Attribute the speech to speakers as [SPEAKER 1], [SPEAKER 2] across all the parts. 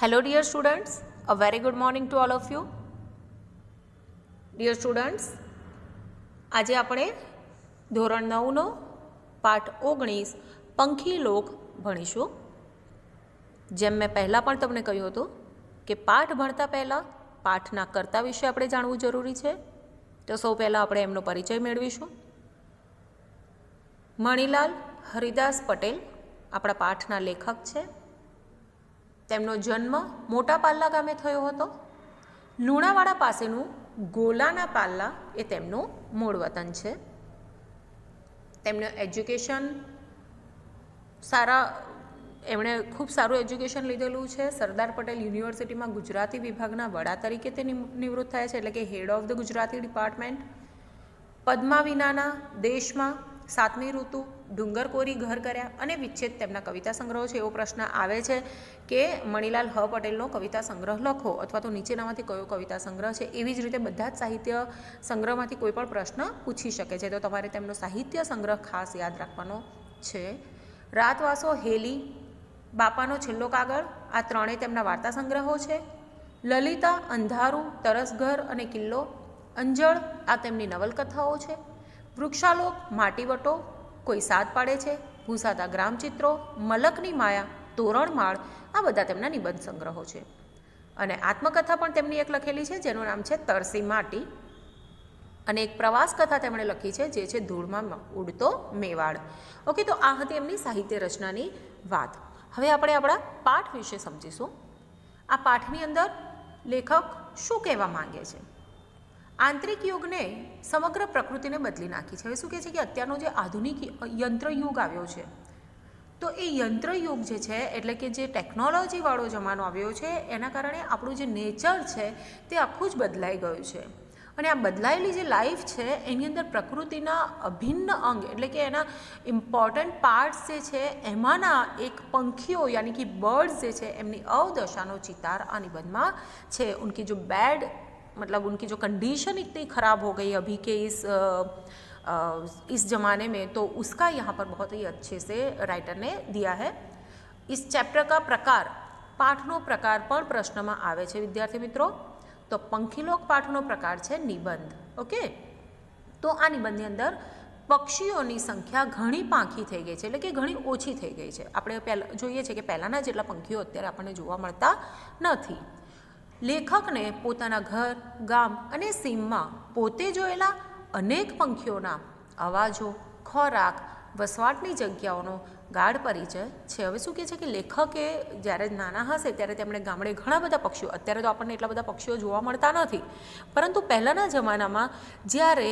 [SPEAKER 1] Hello dear students, a very good morning to all of you. Dear students, આજે આપણે ધોરણ 9નો પાઠ 19 પંખી લોક ભણીશું. જેમ મેં પહેલાં પણ તમને કહ્યું હતું કે પાઠ ભણતા પહેલાં પાઠના કર્તા વિશે આપણે જાણવું જરૂરી છે. તો સૌ પહેલાં આપણે એમનો પરિચય મેળવીશું. મણિલાલ હરિદાસ પટેલ આપણા પાઠના લેખક છે. તેમનો જન્મ મોટા પાલ્લા ગામે થયો હતો. લુણાવાડા પાસેનું ગોલાના પાલ્લા એ તેમનું મૂળ વતન છે. તેમનું એજ્યુકેશન એમણે ખૂબ સારું એજ્યુકેશન લીધેલું છે. સરદાર પટેલ યુનિવર્સિટીમાં ગુજરાતી વિભાગના વડા તરીકે તે નિવૃત્ત થયા છે, એટલે કે head of the Gujarati department. પદ્મા વિનાના દેશમાં, સાતમી ઋતુ, ડુંગર કોરી ઘર કર્યા અને વિચ્છેદ તેમના કવિતા સંગ્રહો છે. એવો પ્રશ્ન આવે છે કે મણિલાલ હ પટેલનો કવિતા સંગ્રહ લખો અથવા તો નીચેનામાંથી કયો કવિતા સંગ્રહ છે. એવી જ રીતે બધા જ સાહિત્ય સંગ્રહમાંથી કોઈ પણ પ્રશ્ન પૂછી શકે છે, તો તમારે તેમનો સાહિત્ય સંગ્રહ ખાસ યાદ રાખવાનો છે. રાતવાસો, હેલી, બાપાનો છેલ્લો કાગળ, આ ત્રણેય તેમના વાર્તા સંગ્રહો છે. લલિતા, અંધારું, તરસઘર અને કિલ્લો, અંજળ, આ તેમની નવલકથાઓ છે. વૃક્ષાલોક, માટીવટો, કોઈ સાદ પાડે છે, ભૂસાતા ગ્રામચિત્રો, મલકની માયા, તોરણમાળ, આ બધા તેમના નિબંધ સંગ્રહો છે. અને આત્મકથા પણ તેમની એક લખેલી છે જેનું નામ છે તરસી માટી. અને એક પ્રવાસ કથા તેમણે લખી છે જે છે ધૂળમાં ઉડતો મેવાડ. ઓકે, તો આ હતી એમની સાહિત્ય રચનાની વાત. હવે આપણે આપણા પાઠ વિશે સમજીશું. આ પાઠની અંદર લેખક શું કહેવા માંગે છે? આંતરિક યુગને સમગ્ર પ્રકૃતિને બદલી નાખી છે. હવે શું કહે છે કે અત્યારનો જે આધુનિક યંત્રયુગ આવ્યો છે, તો એ યંત્રયુગ જે છે એટલે કે જે ટેકનોલોજીવાળો જમાનો આવ્યો છે, એના કારણે આપણું જે નેચર છે તે આખું જ બદલાઈ ગયું છે. અને આ બદલાયેલી જે લાઈફ છે એની અંદર પ્રકૃતિના અભિન્ન અંગ એટલે કે એના ઇમ્પોર્ટન્ટ પાર્ટ્સ જે છે એમાંના એક પંખીઓ યાની કે બર્ડ્સ જે છે એમની અવદશાનો ચિતાર આ નિબંધમાં છે. उनकी जो बैड मतलब उनकी जो कंडीशन इतनी ख़राब हो गई अभी के इस ज़माने में, तो उसका यहाँ पर बहुत ही अच्छे से राइटर ने दिया है. इस चैप्टर का प्रकार, पाठનો પ્રકાર પણ પ્રશ્નમાં આવે છે વિદ્યાર્થી મિત્રો. તો પંખીલોક પાઠનો પ્રકાર છે નિબંધ. ઓકે, તો આ નિબંધની અંદર પક્ષીઓની સંખ્યા ઘણી પાંખી થઈ ગઈ છે, એટલે કે ઘણી ઓછી થઈ ગઈ છે. આપણે પહેલાં જોઈએ છે કે પહેલાંના જેટલા પંખીઓ અત્યારે આપણને જોવા મળતા નથી. લેખકને પોતાના ઘર, ગામ અને સીમમાં પોતે જોયેલા અનેક પંખીઓના અવાજો, ખોરાક, વસવાટની જગ્યાઓનો ગાઢ પરિચય છે. હવે શું કહે છે કે લેખકે જ્યારે નાના હશે ત્યારે તેમણે ગામડે ઘણા બધા પક્ષીઓ, અત્યારે તો આપણને એટલા બધા પક્ષીઓ જોવા મળતા નથી, પરંતુ પહેલાંના જમાનામાં જ્યારે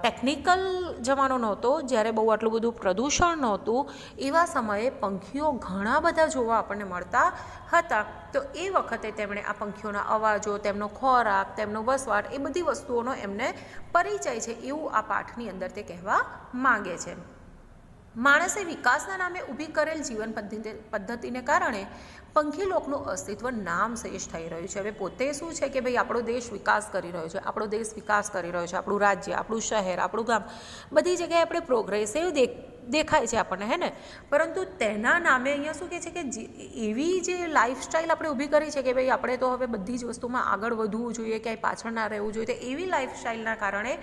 [SPEAKER 1] ટેકનિકલ જમાનો નહોતો, જ્યારે બહુ આટલું બધું પ્રદૂષણ નહોતું, એવા સમયે પંખીઓ ઘણા બધા જોવા આપણને મળતા હતા. તો એ વખતે તેમણે આ પંખીઓના અવાજો, તેમનો ખોરાક, તેમનો વસવાટ, એ બધી વસ્તુઓનો એમને પરિચય છે એવું આ પાઠની અંદર તે કહેવા માગે છે. માણસે વિકાસના નામે ઊભી કરેલ જીવન પદ્ધતિને કારણે પંખીલોકનું અસ્તિત્વ નામશેષ થઈ રહ્યું છે. હવે પોતે શું છે કે ભાઈ આપણો દેશ વિકાસ કરી રહ્યો છે, આપણો દેશ વિકાસ કરી રહ્યો છે, આપણું રાજ્ય, આપણું શહેર, આપણું ગામ, બધી જગ્યાએ આપણે પ્રોગ્રેસિવ દેખાય છે આપણને, હે ને? પરંતુ તેના નામે અહીંયા શું કહે છે કે એવી જે લાઈફસ્ટાઈલ આપણે ઊભી કરી છે કે ભાઈ આપણે તો હવે બધી જ વસ્તુમાં આગળ વધવું જોઈએ, ક્યાંય પાછળ ના રહેવું જોઈએ, તો એવી લાઈફસ્ટાઈલના કારણે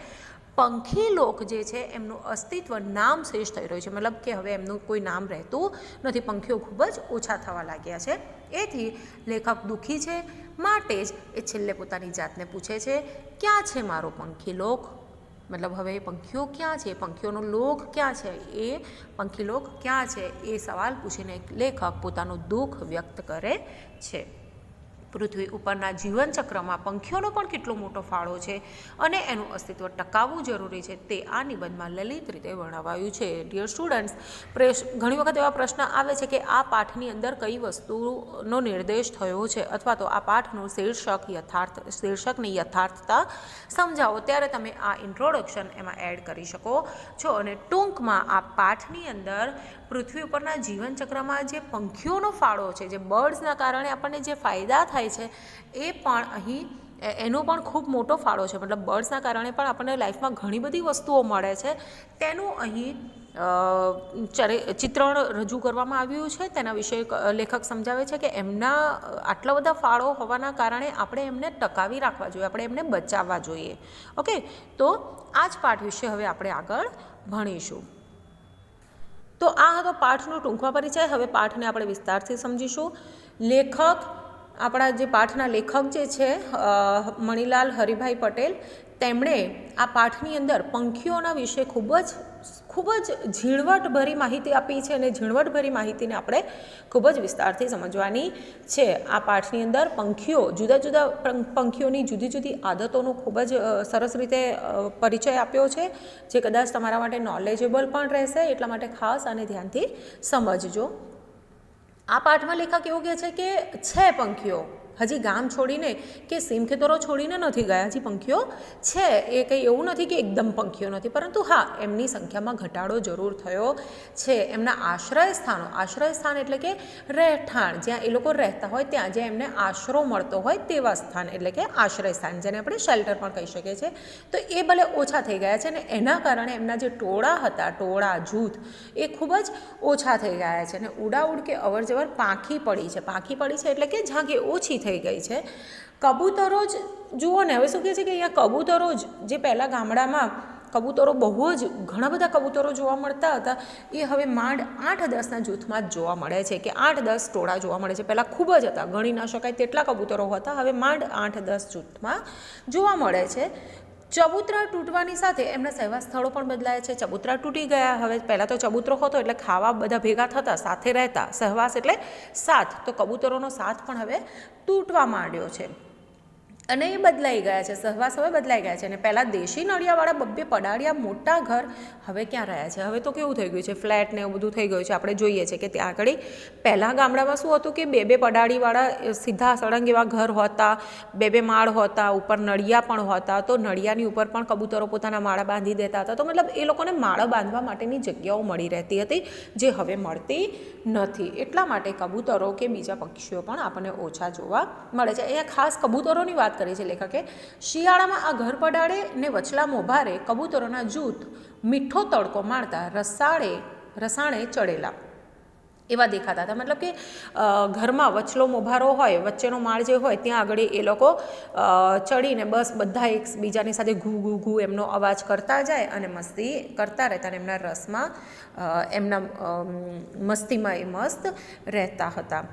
[SPEAKER 1] પંખીલોક જે છે એમનું અસ્તિત્વ નામશેષ થઈ રહ્યું છે. મતલબ કે હવે એમનું કોઈ નામ રહેતું નથી. પંખીઓ ખૂબ જ ઓછા થવા લાગ્યા છે. એથી લેખક દુઃખી છે. માટે જ એ છેલ્લે પોતાની જાતને પૂછે છે, ક્યાં છે મારો પંખીલોક? મતલબ હવે એ પંખીઓ ક્યાં છે, પંખીઓનો લોક ક્યાં છે, એ પંખીલોક ક્યાં છે, એ સવાલ પૂછીને લેખક પોતાનું દુઃખ વ્યક્ત કરે છે. પૃથ્વી ઉપરના જીવનચક્રમાં પંખીઓનો પણ કેટલો મોટો ફાળો છે અને એનું અસ્તિત્વ ટકાવવું જરૂરી છે તે આ નિબંધમાં લલિત રીતે વર્ણવાયું છે. ડિયર સ્ટુડન્ટ્સ, ઘણી વખત એવા પ્રશ્ન આવે છે કે આ પાઠની અંદર કઈ વસ્તુનો નિર્દેશ થયો છે અથવા તો આ પાઠનું શીર્ષકની યથાર્થતા સમજાવો, ત્યારે તમે આ ઇન્ટ્રોડક્શન એમાં એડ કરી શકો છો. અને ટૂંકમાં આ પાઠની અંદર પૃથ્વી ઉપરના જીવનચક્રમાં જે પંખીઓનો ફાળો છે, જે બર્ડ્સના કારણે આપણને જે ફાયદા થાય છે એ પણ અહીં એનો પણ ખૂબ મોટો ફાળો છે. મતલબ બર્ડ્સના કારણે પણ આપણને લાઈફમાં ઘણી બધી વસ્તુઓ મળે છે, તેનું અહીં ચિત્રણ રજૂ કરવામાં આવ્યું છે તેના વિશે લેખક સમજાવે છે કે એમના આટલા બધા ફાળો હોવાના કારણે આપણે એમને ટકાવી રાખવા જોઈએ, આપણે એમને બચાવવા જોઈએ. ઓકે, તો આ જ પાઠ વિશે હવે આપણે આગળ ભણીશું. તો આ હતો પાઠનો ટૂંકમાં પરિચય. હવે પાઠને આપણે વિસ્તારથી સમજીશું. લેખક, આપણા જે પાઠના લેખક જે છે મણિલાલ હરિભાઈ પટેલ, તેમણે આ પાઠની અંદર પંખીઓના વિશે ખૂબ જ ઝીણવટભરી માહિતી આપી છે અને ઝીણવટભરી માહિતીને આપણે ખૂબ જ વિસ્તારથી સમજવાની છે. આ પાઠની અંદર પંખીઓ, જુદા જુદા પંખીઓની જુદી જુદી આદતોનો ખૂબ જ સરસ રીતે પરિચય આપ્યો છે, જે કદાચ તમારા માટે નોલેજેબલ પણ રહેશે, એટલા માટે ખાસ આને ધ્યાનથી સમજજો. આ પાઠમાં લેખક એવું કહે છે કે છે પંખીઓ, હજી ગામ છોડીને કે સીમખેતરો છોડીને નથી ગયા, હજી પંખીઓ છે. એ કંઈ એવું નથી કે એકદમ પંખીઓ નથી, પરંતુ હા, એમની સંખ્યામાં ઘટાડો જરૂર થયો છે. એમના આશ્રય સ્થાન એટલે કે રહેઠાણ, જ્યાં એ લોકો રહેતા હોય, ત્યાં જ્યાં એમને આશરો મળતો હોય તેવા સ્થાન એટલે કે આશ્રય સ્થાન, જેને આપણે શેલ્ટર પણ કહી શકીએ છીએ, તો એ ભલે ઓછા થઈ ગયા છે. અને એના કારણે એમના જે ટોળા હતા, ટોળા જૂથ, એ ખૂબ જ ઓછા થઈ ગયા છે. અને ઉડાઉડ કે અવરજવર પાંખી પડી છે એટલે કે ઝાંખી ઓછી થઈ ગઈ છે. કબૂતરો જ જુઓ ને, હવે શું કહે છે કે અહીંયા કબૂતરો જ, જે પહેલાં ગામડામાં કબૂતરો બહુ જ ઘણા બધા કબૂતરો જોવા મળતા હતા, એ હવે માંડ 8-10ના જૂથમાં જ જોવા મળે છે, કે 8-10 ટોળા જોવા મળે છે. પહેલાં ખૂબ જ હતા, ગણી ના શકાય તેટલા કબૂતરો હતા, હવે માંડ 8-10 જૂથમાં જોવા મળે છે. ચબૂતરા તૂટવાની સાથે એમના સહેવાસ સ્થળો પણ બદલાય છે. ચબૂતરા તૂટી ગયા. હવે પહેલાં તો ચબૂતરો હતો એટલે ખાવા બધા ભેગા થતા, સાથે રહેતા, સહવાસ એટલે સાથ, તો કબૂતરોનો સાથ પણ હવે તૂટવા માંડ્યો છે અને એ બદલાઈ ગયા છે, સહવાસ હવે બદલાઈ ગયા છે. અને પહેલાં દેશી નળિયાવાળા બબ્બે પડાળિયા મોટા ઘર હવે ક્યાં રહ્યા છે? હવે તો કેવું થઈ ગયું છે, ફ્લેટ ને એવું બધું થઈ ગયું છે. આપણે જોઈએ છે કે ત્યાં આગળ પહેલાં ગામડામાં શું હતું કે બે પડાળીવાળા સીધા સળંગ એવા ઘર હોતા, બે માળ હોતા, ઉપર નળિયા પણ હોતા, તો નળિયાની ઉપર પણ કબૂતરો પોતાના માળા બાંધી દેતા હતા. તો મતલબ એ લોકોને માળા બાંધવા માટેની જગ્યાઓ મળી રહેતી હતી, જે હવે મળતી નથી. એટલા માટે કબૂતરો કે બીજા પક્ષીઓ પણ આપણને ઓછા જોવા મળે છે. અહીંયા ખાસ કબૂતરોની વાત કરી છે લેખકે. શિયાળામાં આ ઘર પડાળે ને વચલા મોભારે કબૂતરોના જૂથ મીઠો તડકો મારતા રસાણે ચડેલા એવા દેખાતા હતા. મતલબ કે ઘરમાં વચલો મોભારો હોય, વચ્ચેનો માળ જે હોય, ત્યાં આગળ એ લોકો ચડીને બસ બધા એકબીજાની સાથે ઘૂ ઘૂ ઘૂ એમનો અવાજ કરતા જાય અને મસ્તી કરતા રહેતા, અને એમના રસમાં, એમના મસ્તીમાં એ મસ્ત રહેતા હતા.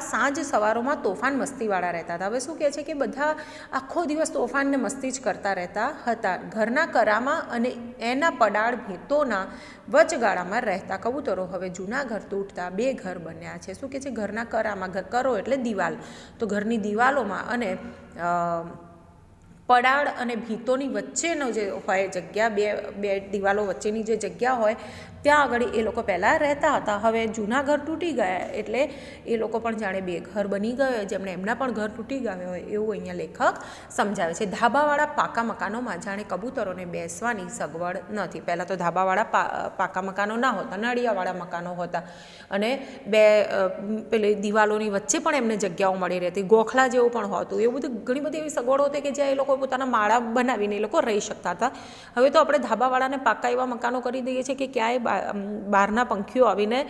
[SPEAKER 1] સાંજ સવારોમાં તોફાન મસ્તીવાળા રહેતા હતા. હવે શું કહે છે કે બધા આખો દિવસ તોફાન ને મસ્તી જ કરતા રહેતા હતા. ઘરના કરામાં અને એના પડાળ ભીતોના વચગાળામાં રહેતા કબૂતરો હવે જૂના ઘર તૂટતા 2 ઘર બન્યા છે. શું કહે છે? ઘરના કરામાં, કરો એટલે દિવાલ, તો ઘરની દિવાલોમાં અને પડાળ અને ભીતોની વચ્ચેનો જે હોય જગ્યા, બે દિવાલો વચ્ચેની જે જગ્યા હોય, ત્યાં આગળ એ લોકો પહેલાં રહેતા હતા. હવે જૂના ઘર તૂટી ગયા એટલે એ લોકો પણ જાણે 2 ઘર બની ગયો, જેમણે એમના પણ ઘર તૂટી ગયા હોય એવું અહીંયા લેખક સમજાવે છે. ધાબાવાળા પાકા મકાનોમાં જાણે કબૂતરોને બેસવાની સગવડ નથી. પહેલાં તો ધાબાવાળા પાકા મકાનો ના હોતા, નળિયાવાળા મકાનો હતા, અને પેલી દિવાલોની વચ્ચે પણ એમને જગ્યાઓ મળી રહેતી, ગોખલા જેવું પણ હોતું. એવું બધું ઘણી બધી એવી સગવડો હતી કે જ્યાં એ લોકો પોતાના માળા બનાવીને એ લોકો રહી શકતા હતા. હવે તો આપણે ધાબાવાળાને પાકા એવા મકાનો કરી દઈએ છીએ કે ક્યાંય બહારના પંખીઓ આવીને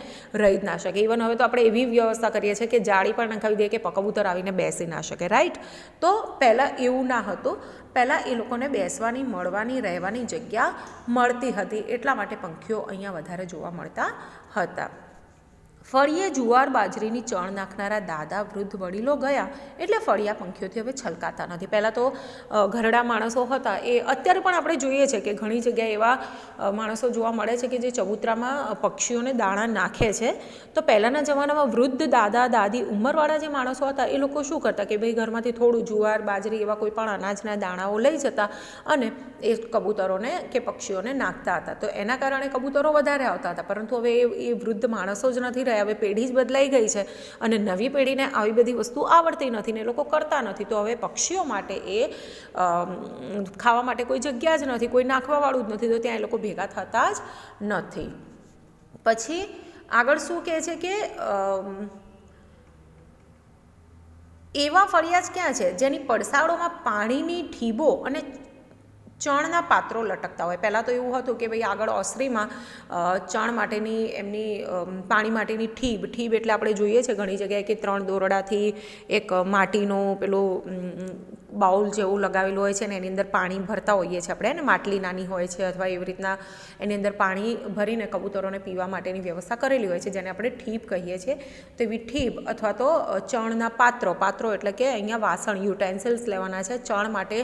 [SPEAKER 1] રહી જ ના શકે. ઇવન હવે તો આપણે એવી વ્યવસ્થા કરીએ છીએ કે જાળી પણ નખાવી દઈએ કે કબૂતર આવીને બેસી ના શકે, રાઈટ? તો પહેલાં એવું ના હતું. પહેલાં એ લોકોને બેસવાની, મળવાની, રહેવાની જગ્યા મળતી હતી, એટલા માટે પંખીઓ અહીંયા વધારે જોવા મળતા હતા. ફળીએ જુવાર બાજરીની ચણ નાખનારા દાદા, વૃદ્ધ વડીલો ગયા એટલે ફળિયા પંખીઓથી હવે છલકાતા નથી. પહેલાં તો ઘરડા માણસો હતા, એ અત્યારે પણ આપણે જોઈએ છે કે ઘણી જગ્યાએ એવા માણસો જોવા મળે છે કે જે ચબૂતરામાં પક્ષીઓને દાણા નાખે છે. તો પહેલાંના જમાનામાં વૃદ્ધ દાદા, દાદી, ઉંમરવાળા જે માણસો હતા, એ લોકો શું કરતા કે ભાઈ ઘરમાંથી થોડું જુવાર, બાજરી, એવા કોઈ પણ અનાજના દાણાઓ લઈ જતા અને એ કબૂતરોને કે પક્ષીઓને નાખતા હતા. તો એના કારણે કબૂતરો વધારે આવતા હતા. પરંતુ હવે એ વૃદ્ધ માણસો જ નથી રહ્યા, હવે પેઢી જ બદલાઈ ગઈ છે અને નવી પેઢીને આવી બધી વસ્તુ આવડતી નથી ને એ લોકો કરતા નથી. તો હવે પક્ષીઓ માટે એ ખાવા માટે કોઈ જગ્યા જ નથી, કોઈ નાખવાવાળું જ નથી, તો ત્યાં એ લોકો ભેગા થતા જ નથી. પછી આગળ શું કહે છે કે એવા ફળિયા ક્યાં છે જેની પડસાળોમાં પાણીની ઠીબો અને ચણના પાત્રો લટકતા હોય. પહેલાં તો એવું હતું કે ભાઈ આગળ ઓસરીમાં ચણ માટેની એમની પાણી માટેની ઠીબ એટલે આપણે જોઈએ છે ઘણી જગ્યાએ કે 3 દોરડાથી એક માટીનો પેલું બાઉલ જેવું લગાવેલું હોય છે ને એની અંદર પાણી ભરતા હોઈએ છીએ આપણે, ને માટલી નાની હોય છે અથવા એવી રીતના એની અંદર પાણી ભરીને કબૂતરોને પીવા માટેની વ્યવસ્થા કરેલી હોય છે જેને આપણે ઠીબ કહીએ છીએ. તો એવી ઠીબ અથવા તો ચણના પાત્રો એટલે કે અહીંયા વાસણ યુટેન્સિલ્સ લેવાના છે. ચણ માટે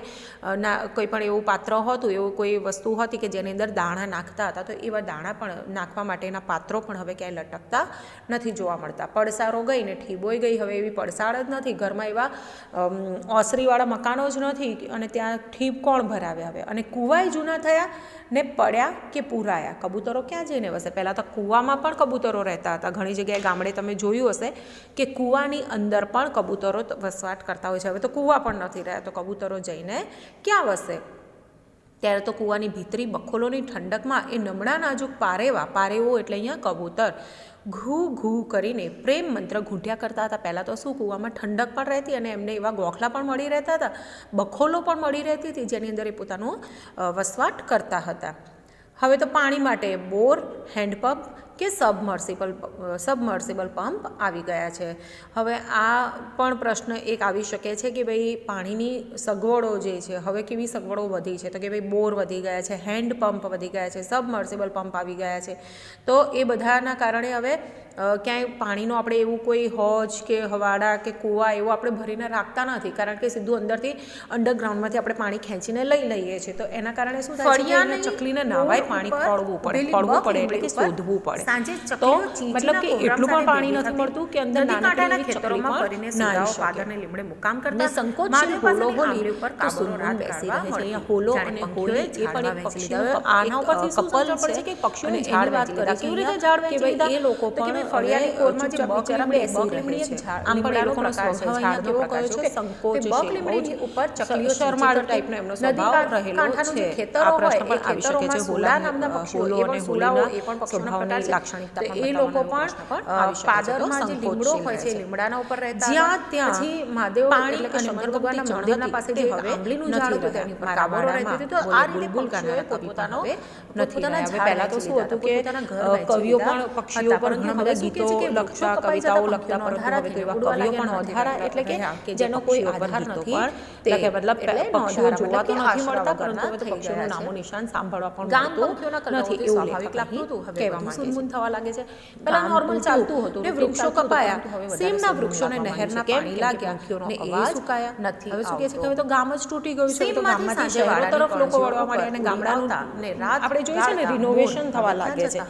[SPEAKER 1] ના કોઈ પણ એવું પાત્ર હતું, એવું કોઈ વસ્તુ હતી કે જેની અંદર દાણા નાખતા હતા, તો એવા દાણા પણ નાખવા માટેના પાત્રો પણ હવે ક્યાંય લટકતા નથી જોવા મળતા. પડસારો ગઈ ને ઠીબોય ગઈ, હવે એવી પડસાળ જ નથી, ઘરમાં એવા ઓસરીવાળા મકાનો જ નથી અને ત્યાં ઠીબ કોણ ભરાવે હવે. અને કૂવાય જૂના થયા ને પડ્યા કે પૂરાયા, કબૂતરો ક્યાં જઈને વસે. પહેલાં તો કૂવામાં પણ કબૂતરો રહેતા હતા. ઘણી જગ્યાએ ગામડે તમે જોયું હશે કે કૂવાની અંદર પણ કબૂતરો વસવાટ કરતા હોય છે. હવે તો કૂવા પણ નથી રહ્યા, તો કબૂતરો જઈને ક્યાં વસે. ત્યારે તો કૂવાની ભીતરી બખોલોની ઠંડકમાં એ નમણા નાજુક પારેવો એટલે અહીંયા કબૂતર ઘૂ ઘૂ કરીને પ્રેમ મંત્ર ઘૂંટ્યા કરતા હતા. પહેલાં તો શું, કૂવામાં ઠંડક પણ રહેતી અને એમને એવા ગોખલા પણ મળી રહેતા હતા, બખોલો પણ મળી રહેતી હતી જેની અંદર એ પોતાનો વસવાટ કરતા હતા. હવે તો પાણી માટે બોર, હેન્ડપંપ કે સબમર્સિબલ પંપ આવી ગયા છે. હવે આ પણ પ્રશ્ન એક આવી શકે છે કે ભાઈ પાણીની સગવડો જે છે હવે કેવી સગવડો વધી છે, તો કે ભાઈ બોર વધી ગયા છે, હેન્ડપંપ વધી ગયા છે, સબમર્સિબલ પંપ આવી ગયા છે. તો એ બધાના કારણે હવે ક્યાંય પાણીનો આપણે એવું કોઈ હોજ કે હવાડા કે કૂવા એવું આપણે ભરીને રાખતા નથી, કારણ કે સીધું અંદરથી અંડરગ્રાઉન્ડમાંથી આપણે પાણી ખેંચીને લઈ લઈએ છીએ. તો એના કારણે શું થાય છે, ચકલીને નાવાય પાણી ખોળવું પડે એટલે કે શોધવું પડે. તો મતલબ કે એટલું પણ પાણી નથી મળતું કે અંદર નાના ખેતરોમાં ફરીને સીધાઓ પાદરને લીમડે મુકામ કરતા સંકોચશીલ હોલો હોલી ઉપર કાબરોરાત બેસી રહે છે. અહીંયા હોલો અને હોલી એ પણ એક પક્ષી. આના ઉપરથી કપલ છે કે પક્ષીઓની ઝાડ વાત કરી કેવી રીતે ઝાડ વેચી દીધા, એ લોકો પણ ફળિયાની કોરમાં જે બિચારા બેસી રહે છે. આમ પણ એ લોકોનો સ્વભાવ અહીંયા કેવો કયો છે, સંકોચશીલ. લીમડીની ઉપર ચકલીઓ શરમાળ ટાઈપનો એમનો સ્વભાવ રહેલો છે. આ પ્રશ્ન પણ આવી શકે છે. હોલા નામના પક્ષીઓ અને હોલાઓ એ પણ પક્ષીઓની લાક્ષણિકતા. એ લોકો પણ પાદરમાં જે લીમડો હોય છે લીમડાના ઉપર રહેતા, જ્યાં ત્યાં પછી મહાદેવ એટલે કે શંકર ભગવાનના મંદિરના પાસે જે આંબલીનું ઝાડ હતું તેની ઉપર કાબરો રહેતી હતી. તો આ રીતે પક્ષીઓએ પોતાનો નથી રહ્યા. પહેલા તો શું હતું કે કવિઓ પણ પક્ષીઓ પર ઘણા બધા ગીતો લખતા, કવિતાઓ લખતા, પરંતુ હવે તો એવા કવિઓ પણ અધારા એટલે કે જેનો કોઈ આધાર નથી લખે. મતલબ પક્ષીઓ જોવા તો નથી મળતા, પરંતુ હવે તો પક્ષીઓનું નામો નિશાન સાંભળવા પણ મળતું નથી. એવું સ્વાભાવિક લાગતું હતું, હવે કહેવામાં સુનમુન થવા લાગે છે. પહેલા નોર્મલ ચાલતું હતું ને વૃક્ષો કપાયા, સીમના વૃક્ષોને નહેરના પાણી લાગ્યા ને એ સુકાયા નથી. હવે શું કહે છે કે હવે તો ગામ જ તૂટી ગયું છે. તો ગામમાંથી શહેરો તરફ લોકો વળવા માંડ્યા અને ગામડાનું ને રાત આપણે જોઈએ છે ને રિનોવેશન થવા લાગે છે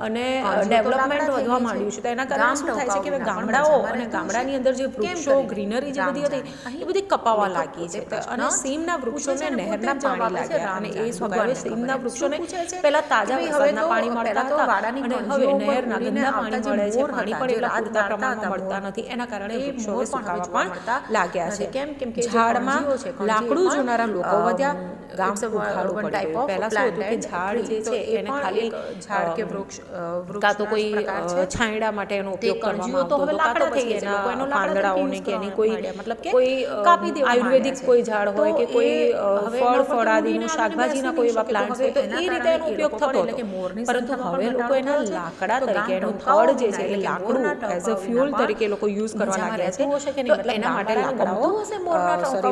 [SPEAKER 1] અને ડેવલપમેન્ટ વધવા માંડ્યું છે. તો એના કારણે શું થાય છે કે ગામડાઓ અને ગામડાની અંદર જે વૃક્ષો ગ્રીનરી જે બધી હતી એ બધી કપાવા લાગી છે. અને સીમના વૃક્ષોને નહેરના પાણી લાગ્યા અને એ સુકાયા. સીમના વૃક્ષોને પહેલા તાજા વરસાદના પાણી મળતા હતા અને હવે નહેરના ગંદા પાણી મળે છે. પાણી પણ એટલા પૂરતા પ્રમાણમાં મળતા નથી. એના કારણે વૃક્ષો સુકાવા પણ લાગ્યા છે. કેમ કે ઝાડમાં લાકડું જોનારા લોકો વધ્યા. ગામ ઉઘાડું પડી ગયું. પહેલા શું હતું કે ઝાડ જે છે એને ખાલી ઝાડ કે વૃક્ષ કાં તો કોઈ છાંયડા માટે એનો ઉપયોગ કરવામાં આવતો હતો, કાં તો પછી એના પાંદડાઓને કે એની કોઈ મતલબ કે કોઈ આયુર્વેદિક કોઈ ઝાડ હોય કે કોઈ ફળાદીનું શાકભાજીના કોઈ એવા પ્લાન્ટ હોય તો એ રીતે એનો ઉપયોગ થતો હતો. પરંતુ હવે લોકો એના લાકડા તરીકે એનું થડ જે છે એ લાકડું એઝ અ ફ્યુઅલ તરીકે લોકો યુઝ કરવા લાગ્યા છે. તો એના માટે લાકડાઓ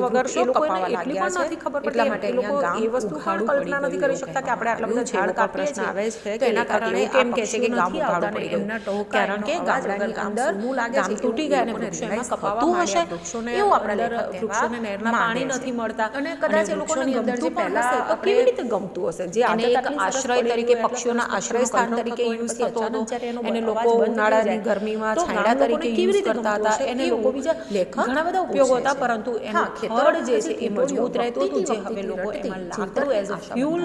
[SPEAKER 1] વગર એ લોકોને એટલી પણ નથી ખબર પડતી. એટલા માટે લોકો એ વસ્તુ પણ કલ્પના નથી કરી શકતા કે આપણે આટલા બધા ઝાડ કાપીએ છીએ. આવે છે કે એના કારણે કેમ કહે છે કે ગામ ઉઘાડું પડી ગયું, કારણ કે ગામડાની અંદર ગામ તૂટી ગયા અને વૃક્ષો એમાં કપાવા માંડ્યા. વૃક્ષોને એવું આપણે વૃક્ષોને નહેરના પાણી નથી મળતા અને કદાચ એ લોકોની અંદર જે પહેલા તો કેવી રીતે ગમતું હશે, જે એક આશ્રય તરીકે પક્ષીઓના આશ્રય સ્થાન તરીકે યુઝ થતો હતો. એને લોકો ઉનાળાની ગરમીમાં છાંયડા તરીકે યુઝ કરતા હતા. એને લોકો બીજા ઘણા બધા ઉપયોગો હતા, પરંતુ એનું થડ જે છે એ મજબૂત રહેતું હતું, જે હવે લોકો એમાં લાકડું એઝ અ ફ્યુલ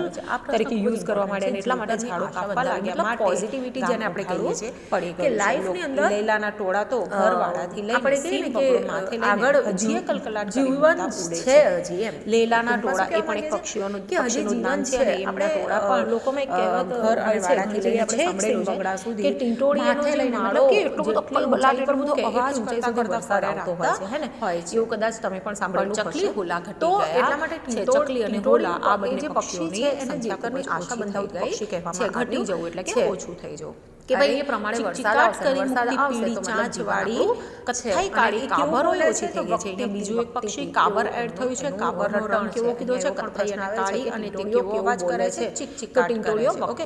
[SPEAKER 1] તરીકે યુઝ કરવા માંડ્યા. એટલા માટે ઝાડો કાપવા લાગ્યા. માટે પોઝિટિવિટી જેને આપણે કહીએ છીએ કે લાઈફની અંદર
[SPEAKER 2] લેલાના ટોળા તો ઘરવાળાથી
[SPEAKER 1] આપણે
[SPEAKER 2] લઈને
[SPEAKER 1] કહીએ ને કે આગળ
[SPEAKER 2] હજી કલકલાટ
[SPEAKER 1] જીવન છે હજી એમ
[SPEAKER 2] લેલાના ટોળા એ પણ એક પક્ષીઓનું નામ છે અને એમના ટોળા પણ લોકોમાં એક કહેવત
[SPEAKER 1] ઘર
[SPEAKER 2] અને
[SPEAKER 1] છે
[SPEAKER 2] વાડાથી લઈને
[SPEAKER 1] આપણે
[SPEAKER 2] સાંભળેલું છે
[SPEAKER 1] બગડા સુધી
[SPEAKER 2] કે ટીંટોળીનો
[SPEAKER 1] માથે
[SPEAKER 2] જે
[SPEAKER 1] લઈને
[SPEAKER 2] માળો
[SPEAKER 1] મતલબ કે એટલો બધો
[SPEAKER 2] જેટલી
[SPEAKER 1] કલબલાટ
[SPEAKER 2] ઊંચાઈ પર
[SPEAKER 1] કરતો
[SPEAKER 2] મૂકે
[SPEAKER 1] અવાજ
[SPEAKER 2] એટલી ઊંચાઈ
[SPEAKER 1] કરતા
[SPEAKER 2] સુધી વરસાદ
[SPEAKER 1] કરતા
[SPEAKER 2] આવતો હોય છે હે ને
[SPEAKER 1] હોય છે.
[SPEAKER 2] એવું કદાચ તમે પણ સાંભળેલું
[SPEAKER 1] ચકલી
[SPEAKER 2] હશે.
[SPEAKER 1] હોલા ઘટી
[SPEAKER 2] તો
[SPEAKER 1] ગયા
[SPEAKER 2] એટલા માટે
[SPEAKER 1] છે.
[SPEAKER 2] ચકલી અને હોલા આ બંને
[SPEAKER 1] જે પક્ષી
[SPEAKER 2] પક્ષીઓની
[SPEAKER 1] છે એને
[SPEAKER 2] સંખ્યા ખૂબ
[SPEAKER 1] જીવતરની
[SPEAKER 2] જ
[SPEAKER 1] આશા
[SPEAKER 2] ઓછી
[SPEAKER 1] બંધાવતું
[SPEAKER 2] થઈ
[SPEAKER 1] પક્ષી
[SPEAKER 2] ગઈ
[SPEAKER 1] કહેવામાં
[SPEAKER 2] છે. ઘટી
[SPEAKER 1] આવ્યું
[SPEAKER 2] જવું એટલે કે
[SPEAKER 1] છે.
[SPEAKER 2] ઓછું થઈ જવું
[SPEAKER 1] કે ભાઈ
[SPEAKER 2] એ પ્રમાણે વરસાદ
[SPEAKER 1] ચીકાટ
[SPEAKER 2] આવશે
[SPEAKER 1] કરી
[SPEAKER 2] વરસાદ
[SPEAKER 1] મુક્તિ
[SPEAKER 2] આવશે
[SPEAKER 1] પીળી
[SPEAKER 2] તો
[SPEAKER 1] ચાંચ
[SPEAKER 2] મતલબ
[SPEAKER 1] વાળી
[SPEAKER 2] કથ્થાઈ
[SPEAKER 1] છે.
[SPEAKER 2] કાળી
[SPEAKER 1] અને એ
[SPEAKER 2] કાબરો
[SPEAKER 1] કેવું બોલે
[SPEAKER 2] ઓછી
[SPEAKER 1] છે
[SPEAKER 2] થઈ ગઈ છે. અહીંયા બીજું એક પક્ષી કાબર એડ થયું છે. કાબરનો રંગ કેવો કીધો છે કથ્થાઈ અને કાળી અને તે કેવો અવાજ કરે છે ચીક ટીંટોળીઓ ઓકે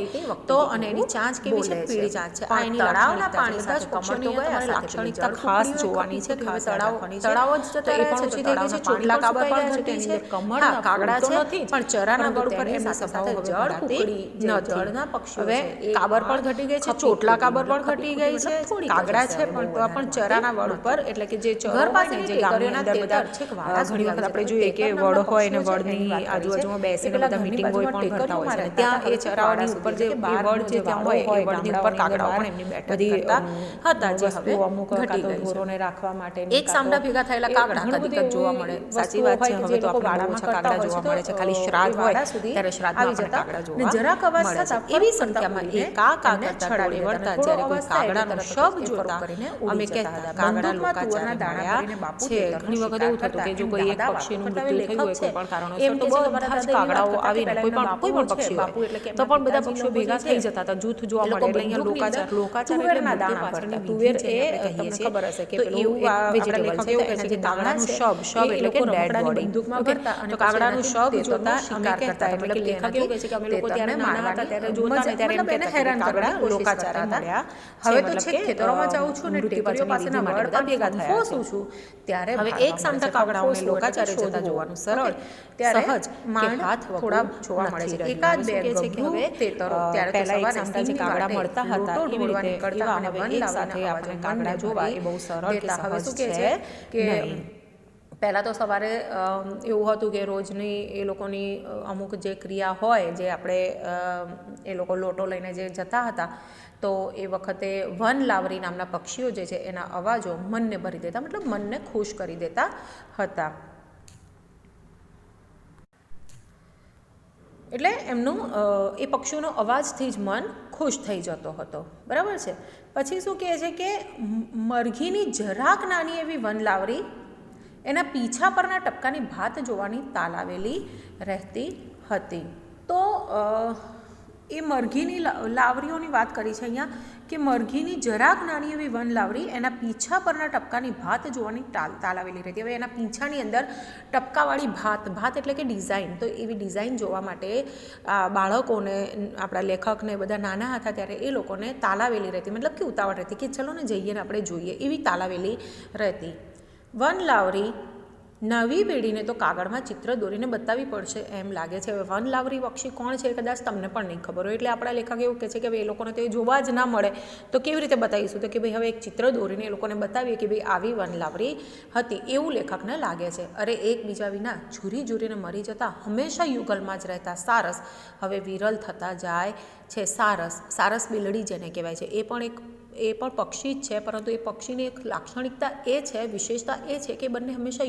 [SPEAKER 2] તો અને એની ચાંચ કેવી છે પીળી ચાંચ છે. આ એની
[SPEAKER 1] તળાવના
[SPEAKER 2] પાણી
[SPEAKER 1] સાથે
[SPEAKER 2] સાથે પક્ષીઓની
[SPEAKER 1] કમળનો
[SPEAKER 2] તમારે લાક્ષણિકતા ખાસ જોવાની છે ખાસ
[SPEAKER 1] તળાવ
[SPEAKER 2] તળાવ
[SPEAKER 1] જ જતા રહે છે.
[SPEAKER 2] ઓછી થઈ ગઈ છે. ચોટલા કાબર પણ ઘટી છે.
[SPEAKER 1] કમળના
[SPEAKER 2] કાગડા
[SPEAKER 1] ફૂલ તો
[SPEAKER 2] છે
[SPEAKER 1] નથી જ,
[SPEAKER 2] પણ ચરાના
[SPEAKER 1] પરંતુ
[SPEAKER 2] બળ ઉપર
[SPEAKER 1] તેની
[SPEAKER 2] એમની
[SPEAKER 1] સાથે
[SPEAKER 2] સભાઓ હવે
[SPEAKER 1] જળ
[SPEAKER 2] ભરાતી
[SPEAKER 1] કુકડી જે
[SPEAKER 2] નથી.
[SPEAKER 1] જળના પક્ષીઓ
[SPEAKER 2] હવે
[SPEAKER 1] છે, એ
[SPEAKER 2] કાબર પણ
[SPEAKER 1] પણ
[SPEAKER 2] ઘટી ગઈ છે.
[SPEAKER 1] ખપી
[SPEAKER 2] ચોટલા
[SPEAKER 1] ખૂટી
[SPEAKER 2] કાબર પણ
[SPEAKER 1] મતલબ
[SPEAKER 2] ઘટી
[SPEAKER 1] ખપી
[SPEAKER 2] ગઈ છે.
[SPEAKER 1] થોડી
[SPEAKER 2] કાગડા
[SPEAKER 1] જ
[SPEAKER 2] છે
[SPEAKER 1] હશે,
[SPEAKER 2] પણ
[SPEAKER 1] બહુ
[SPEAKER 2] તો
[SPEAKER 1] વધારે
[SPEAKER 2] પણ
[SPEAKER 1] નથી.
[SPEAKER 2] ચરાના વડ ઉપર એટલે કે જે ચરો
[SPEAKER 1] ઘર
[SPEAKER 2] હોય ને
[SPEAKER 1] પાસેની
[SPEAKER 2] જે ગામની
[SPEAKER 1] ટેકરીઓના
[SPEAKER 2] અંદર બધા
[SPEAKER 1] તેતર છેક વાડા
[SPEAKER 2] ઘણી
[SPEAKER 1] સુધી
[SPEAKER 2] વખત
[SPEAKER 1] આવી
[SPEAKER 2] આપણે
[SPEAKER 1] જાય.
[SPEAKER 2] જોઈએ કે
[SPEAKER 1] તેતર નામના
[SPEAKER 2] વડ હોય ને
[SPEAKER 1] પક્ષીઓ છે, એની
[SPEAKER 2] વડની
[SPEAKER 1] વાત કરી છે.
[SPEAKER 2] આજુબાજુમાં બેસીને
[SPEAKER 1] પેલા
[SPEAKER 2] બધા
[SPEAKER 1] ઘરની
[SPEAKER 2] મીટિંગ હોય
[SPEAKER 1] બાજુમાં
[SPEAKER 2] પણ કરતા હોય છે.
[SPEAKER 1] ટેકરીઓમાં
[SPEAKER 2] ત્યાં એ
[SPEAKER 1] રહેતા
[SPEAKER 2] ચરાવાની
[SPEAKER 1] હતા,
[SPEAKER 2] ઉપર જે
[SPEAKER 1] કે
[SPEAKER 2] એ
[SPEAKER 1] બહાર
[SPEAKER 2] વડ જે ત્યાં હોય એ વડની ઉપર કાગડાઓ પણ એમની બેઠક
[SPEAKER 1] બધી
[SPEAKER 2] કરતા હતા જે હવે
[SPEAKER 1] વસ્તુઓ અમુક
[SPEAKER 2] ઘટી
[SPEAKER 1] કાં તો
[SPEAKER 2] ગઈ છે.
[SPEAKER 1] ઢોરોને રાખવા માટે
[SPEAKER 2] એક સામટા ભેગા થયેલા કાગડા કદી જોવા મળે. સાચી વાત છે. હવે તો આપણે બહુ ઓછા કાગડા જોવા મળે છે. ખાલી શ્રાદ્ધ હોય ત્યારે શ્રાદ્ધમાં આપણે કાગડા જોવા
[SPEAKER 1] જરાક અવાજ
[SPEAKER 2] મળે છે.
[SPEAKER 1] થતા
[SPEAKER 2] એવી
[SPEAKER 1] ફરક
[SPEAKER 2] સંખ્યામાં
[SPEAKER 1] કરતા
[SPEAKER 2] એ કા
[SPEAKER 1] એમને
[SPEAKER 2] કરતા
[SPEAKER 1] છડાવી
[SPEAKER 2] ટોળે
[SPEAKER 1] દેતા.
[SPEAKER 2] વળતા
[SPEAKER 1] થોડો
[SPEAKER 2] જ્યારે કોઈ
[SPEAKER 1] અવાજ થાય
[SPEAKER 2] કાગડાનો
[SPEAKER 1] એટલે તરત
[SPEAKER 2] શબ
[SPEAKER 1] જ એ ફરક
[SPEAKER 2] જોતા
[SPEAKER 1] કરીને ઉડી
[SPEAKER 2] અમે
[SPEAKER 1] જતા
[SPEAKER 2] કહેતા
[SPEAKER 1] હતા.
[SPEAKER 2] કાગડા
[SPEAKER 1] બંદૂકમાં
[SPEAKER 2] લોકાચારે
[SPEAKER 1] તુવરના દાણા
[SPEAKER 2] મળ્યા
[SPEAKER 1] ભરીને બાપુ
[SPEAKER 2] છે.
[SPEAKER 1] તેતરનો
[SPEAKER 2] ઘણી વખત
[SPEAKER 1] શિકાર
[SPEAKER 2] એવું થતું
[SPEAKER 1] કરતા.
[SPEAKER 2] કે જો
[SPEAKER 1] એમ
[SPEAKER 2] કોઈ એક
[SPEAKER 1] દાદા
[SPEAKER 2] પક્ષીનું
[SPEAKER 1] વાતો
[SPEAKER 2] મૃત્યુ
[SPEAKER 1] કરતા
[SPEAKER 2] થયું હોય કોઈ
[SPEAKER 1] લેખક
[SPEAKER 2] પણ કારણોસર
[SPEAKER 1] એમ
[SPEAKER 2] તો
[SPEAKER 1] કે છે કે
[SPEAKER 2] બધા જ
[SPEAKER 1] દાદા
[SPEAKER 2] કાગડાઓ
[SPEAKER 1] એવી વાત
[SPEAKER 2] આવીને
[SPEAKER 1] કરતા
[SPEAKER 2] કોઈ પણ
[SPEAKER 1] પેલા એમના
[SPEAKER 2] પક્ષી
[SPEAKER 1] બાપુ
[SPEAKER 2] હોય
[SPEAKER 1] એટલે કે
[SPEAKER 2] તો
[SPEAKER 1] એમના
[SPEAKER 2] પણ બધા
[SPEAKER 1] પિતાજી
[SPEAKER 2] પક્ષીઓ
[SPEAKER 1] લોકો
[SPEAKER 2] ભેગા
[SPEAKER 1] જે
[SPEAKER 2] થઈ
[SPEAKER 1] છે,
[SPEAKER 2] જતા હતા. જૂથ જોવા
[SPEAKER 1] એ
[SPEAKER 2] મળે
[SPEAKER 1] લોકો
[SPEAKER 2] એટલે અહીંયા
[SPEAKER 1] બંદૂકની
[SPEAKER 2] લોકાચાર
[SPEAKER 1] અંદર
[SPEAKER 2] એટલે
[SPEAKER 1] તુવેરના
[SPEAKER 2] મૃત્યુ
[SPEAKER 1] દાણા
[SPEAKER 2] પાછળની
[SPEAKER 1] ભરતા.
[SPEAKER 2] વિધિ
[SPEAKER 1] તુવેર
[SPEAKER 2] જેને
[SPEAKER 1] એ
[SPEAKER 2] આપણે કહીએ
[SPEAKER 1] તમને
[SPEAKER 2] છીએ.
[SPEAKER 1] ખબર હશે કે
[SPEAKER 2] તો
[SPEAKER 1] પેલું
[SPEAKER 2] એવું
[SPEAKER 1] આપણા
[SPEAKER 2] વેજીટેબલ
[SPEAKER 1] લેખક
[SPEAKER 2] છે.
[SPEAKER 1] એવું
[SPEAKER 2] તો
[SPEAKER 1] કહે છે
[SPEAKER 2] એના
[SPEAKER 1] કે
[SPEAKER 2] જે કાગડાનું
[SPEAKER 1] દાણા
[SPEAKER 2] શબ
[SPEAKER 1] છે, એ
[SPEAKER 2] એટલે કે
[SPEAKER 1] લોકો
[SPEAKER 2] ડેડ
[SPEAKER 1] રમકડાની
[SPEAKER 2] બોડી
[SPEAKER 1] બંદૂકમાં ભરતા અને
[SPEAKER 2] તો કાગડાનું
[SPEAKER 1] પછી
[SPEAKER 2] શબ
[SPEAKER 1] એનાથી
[SPEAKER 2] જોતા
[SPEAKER 1] તેતરનો
[SPEAKER 2] અમે
[SPEAKER 1] શિકાર
[SPEAKER 2] કહેતા
[SPEAKER 1] કરતા.
[SPEAKER 2] મતલબ કે લેખક એવું કહે છે કે અમે લોકો ત્યારે
[SPEAKER 1] તેતરને
[SPEAKER 2] નાના હતા ત્યારે જોતા ને ત્યારે એમ
[SPEAKER 1] મતલબ એને
[SPEAKER 2] કહેતા
[SPEAKER 1] હેરાન
[SPEAKER 2] કે કાગડા
[SPEAKER 1] કરવાની કોશિશ
[SPEAKER 2] લોકાચારે
[SPEAKER 1] કરતા હતા.
[SPEAKER 2] મળ્યા
[SPEAKER 1] હવે તો
[SPEAKER 2] મતલબ
[SPEAKER 1] છેક
[SPEAKER 2] કે
[SPEAKER 1] ખેતરોમાં જાઉં છું ને
[SPEAKER 2] મૃત્યુ
[SPEAKER 1] ટેકરીઓ
[SPEAKER 2] પાછળની વિધિ
[SPEAKER 1] પાસેના
[SPEAKER 2] માટે
[SPEAKER 1] વડ
[SPEAKER 2] બધા ભેગા
[SPEAKER 1] પર
[SPEAKER 2] થયા છે.
[SPEAKER 1] ફોસું છું ત્યારે
[SPEAKER 2] હવે
[SPEAKER 1] ભાળવા
[SPEAKER 2] એક
[SPEAKER 1] મળે
[SPEAKER 2] સામટા
[SPEAKER 1] છે.
[SPEAKER 2] કાગડાઓને
[SPEAKER 1] ફોસવું
[SPEAKER 2] લોકાચારે
[SPEAKER 1] એટલે
[SPEAKER 2] જતા
[SPEAKER 1] શોધવું.
[SPEAKER 2] જોવાનું સરળ
[SPEAKER 1] ત્યારે
[SPEAKER 2] સહજ કે
[SPEAKER 1] માંડ
[SPEAKER 2] હાથ
[SPEAKER 1] થોડા
[SPEAKER 2] જોવા મળે છે.
[SPEAKER 1] નથી
[SPEAKER 2] એકાદ
[SPEAKER 1] રહ્યું.
[SPEAKER 2] બે
[SPEAKER 1] હવે શું કહે છે કે
[SPEAKER 2] ગભરું
[SPEAKER 1] હવે તેતરો ત્યારે તો
[SPEAKER 2] પહેલા એક
[SPEAKER 1] સવારે
[SPEAKER 2] સામટા જે
[SPEAKER 1] સીમની
[SPEAKER 2] કાગડા
[SPEAKER 1] વાટે
[SPEAKER 2] મળતા હતા
[SPEAKER 1] લોટો
[SPEAKER 2] એવી
[SPEAKER 1] ઢોળવા
[SPEAKER 2] રીતે
[SPEAKER 1] નીકળતા
[SPEAKER 2] એવા
[SPEAKER 1] અને
[SPEAKER 2] હવે
[SPEAKER 1] વન
[SPEAKER 2] એક
[SPEAKER 1] લાવીને
[SPEAKER 2] સાથે
[SPEAKER 1] અવાજો
[SPEAKER 2] આપણે કાગડા
[SPEAKER 1] મનને
[SPEAKER 2] જોવા
[SPEAKER 1] ભરી
[SPEAKER 2] એ બહુ સરળ કે
[SPEAKER 1] દેતા. હવે શું
[SPEAKER 2] સહજ
[SPEAKER 1] કહે
[SPEAKER 2] છે
[SPEAKER 1] કે
[SPEAKER 2] નહીં. પહેલાં તો સવારે એવું હતું કે રોજની એ લોકોની અમુક જે ક્રિયા હોય જે આપણે એ લોકો લોટો લઈને જે જતા હતા તો એ વખતે વનલાવરી નામના પક્ષીઓ જે છે એના અવાજો મનને ભરી દેતા મતલબ મનને ખુશ કરી દેતા હતા. એટલે એમનું એ પક્ષીઓનો અવાજથી જ મન ખુશ થઈ જતો હતો. બરાબર છે. પછી શું કહે છે કે મરઘીની જરાક નાની એવી વનલાવરી એના પીછા પરના ટપકાની ભાત જોવાની તાલાવેલી રહેતી હતી. તો એ મરઘીની લાવરીઓની વાત કરી છે અહીંયા કે મરઘીની જરાક નાની એવી વનલાવરી એના પીછા પરના ટપકાની ભાત જોવાની તાલાવેલી રહેતી. હવે એના પીછાની અંદર ટપકાવાળી ભાત એટલે કે ડિઝાઇન. તો એવી ડિઝાઇન જોવા માટે બાળકોને આપણા લેખકને બધા નાના હતા ત્યારે એ લોકોને તાલાવેલી રહેતી મતલબ કે ઉતાવળ રહેતી કે ચલો ને જઈએ ને આપણે જોઈએ એવી તાલાવેલી રહેતી. વનલાવરી નવી પેઢીને તો કાગળમાં ચિત્ર દોરીને બતાવવી પડશે એમ લાગે છે. હવે વનલાવરી પક્ષી કોણ છે કદાચ તમને પણ નહીં ખબર હોય એટલે આપણા લેખક એવું કહે છે કે ભાઈ એ લોકોને તો એ જોવા જ ના મળે તો કેવી રીતે બતાવીશું તો કે ભાઈ હવે એક ચિત્ર દોરીને એ લોકોને બતાવીએ કે ભાઈ આવી વનલાવરી હતી એવું લેખકને લાગે છે. અરે એકબીજા વિના ઝૂરી ઝૂરીને મરી જતા હંમેશા યુગલમાં જ રહેતા સારસ હવે વિરલ થતા જાય છે. સારસ બિલડી જેને કહેવાય છે એ પણ પક્ષી જ છે પરંતુ એ પક્ષીની એક લાક્ષણિકતા એ છે વિશેષતા એ છે કે બંને હંમેશા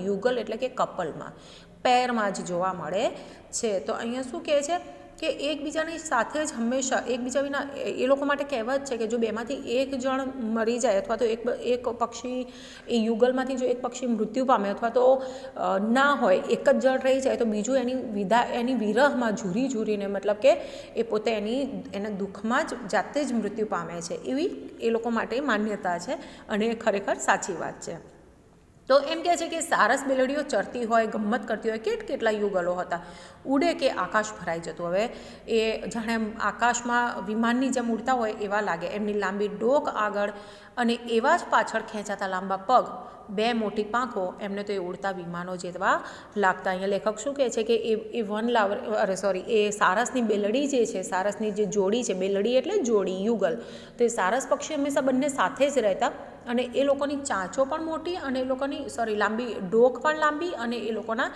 [SPEAKER 2] યુગલ એટલે કે કપલમાં પેરમાં જ જોવા મળે છે. તો અહીંયા શું કહે છે કે એકબીજાની સાથે જ હંમેશા એકબીજા વિના એ લોકો માટે કહેવત છે કે જો બેમાંથી એક જણ મરી જાય અથવા તો એક પક્ષી એ યુગલમાંથી જો એક પક્ષી મૃત્યુ પામે અથવા તો ના હોય એક જ જણ રહી જાય તો બીજું એની વિરહમાં ઝૂરીને મતલબ કે એ પોતે એના દુઃખમાં જ જાતે જ મૃત્યુ પામે છે એવી એ લોકો માટે માન્યતા છે અને એ ખરેખર સાચી વાત છે. તો એમ કહે છે કે સારસ બેલડીઓ ચરતી હોય ગમ્મત કરતી હોય કેટલા યુગલો હતા ઉડે કે આકાશ ભરાઈ જતું. હવે એ જાણે આકાશમાં વિમાનની જેમ ઉડતા હોય એવા લાગે. એમની લાંબી ડોક આગળ અને એવા જ પાછળ ખેંચાતા લાંબા પગ બે મોટી પાંખો એમને તો એ ઉડતા વિમાનો જેવા લાગતા. અહીંયા લેખક શું કહે છે કે એ સારસની બેલડી જે છે સારસની જે જોડી છે બેલડી એટલે જોડી યુગલ તો એ સારસ પક્ષી હંમેશા બંને સાથે જ રહેતા અને એ લોકોની ચાંચો પણ મોટી અને એ લોકોની લાંબી ડોક પણ લાંબી અને એ લોકોના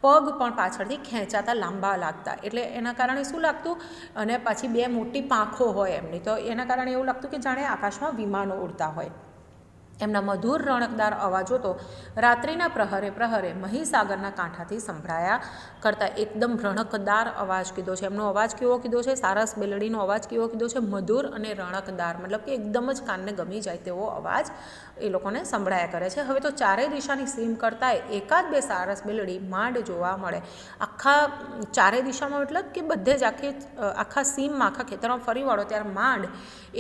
[SPEAKER 2] પગ પણ પાછળથી ખેંચાતા લાંબા લાગતા. એટલે એના કારણે શું લાગતું, અને પાછી 2 મોટી પાંખો હોય એમની, તો એના કારણે એવું લાગતું કે જાણે આકાશમાં વિમાનો ઉડતા હોય. એમના મધુર રણકદાર અવાજો તો રાત્રિના પ્રહરે પ્રહરે મહીસાગરના કાંઠાથી સંભળાયા કરતા. એકદમ રણકદાર અવાજ કીધો છે. એમનો અવાજ કેવો કીધો છે? સારસ બેલડીનો અવાજ કેવો કીધો છે? મધુર અને રણકદાર, મતલબ કે એકદમ જ કાનને ગમી જાય તેવો અવાજ એ લોકોને સંભળાયા કરે છે. હવે તો ચારેય દિશાની સીમ કરતાંય 1-2 સારસ બેલડી માંડ જોવા મળે. આખા ચારેય દિશામાં મતલબ કે બધે જ આખા સીમમાં, આખા ખેતરમાં ફરી વાળો ત્યારે માંડ